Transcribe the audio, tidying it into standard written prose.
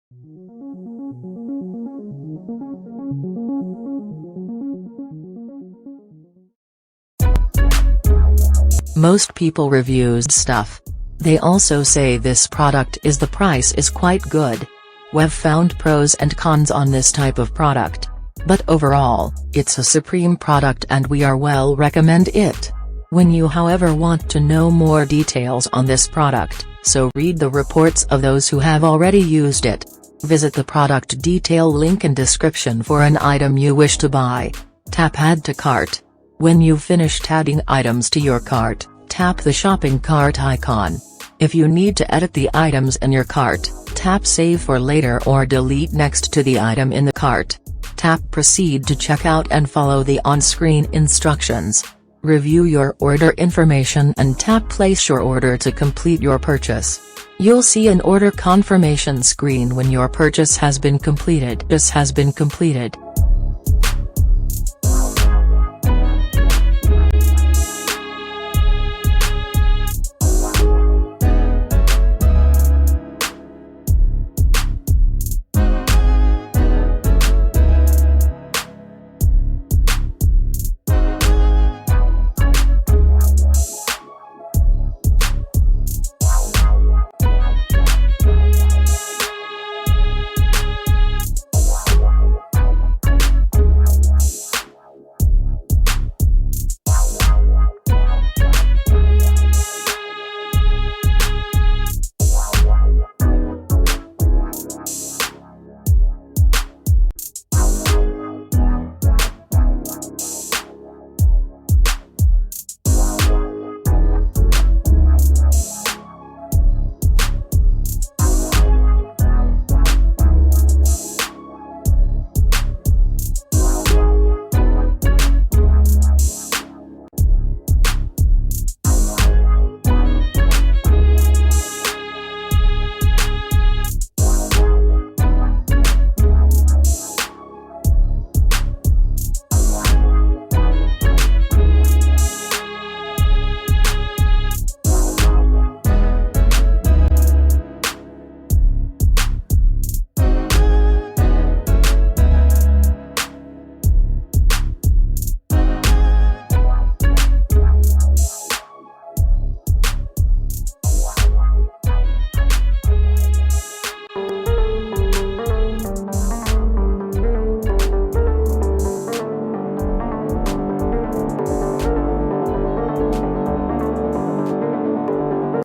Most people reviews stuff. They also say this product is the price is quite good. We've found pros and cons on this type of product. But overall, it's a supreme product and we are well recommend it. When you however want to know more details on this product, so read the reports of those who have already used it. Visit the product detail link in description for an item you wish to buy. Tap add to cart. When you've finished adding items to your cart, tap the shopping cart icon. If you need to edit the items in your cart, tap save for later or delete next to the item in the cart. Tap proceed to checkout and follow the on-screen instructions. Review your order information and tap place your order to complete your purchase. You'll see an order confirmation screen when your purchase has been completed.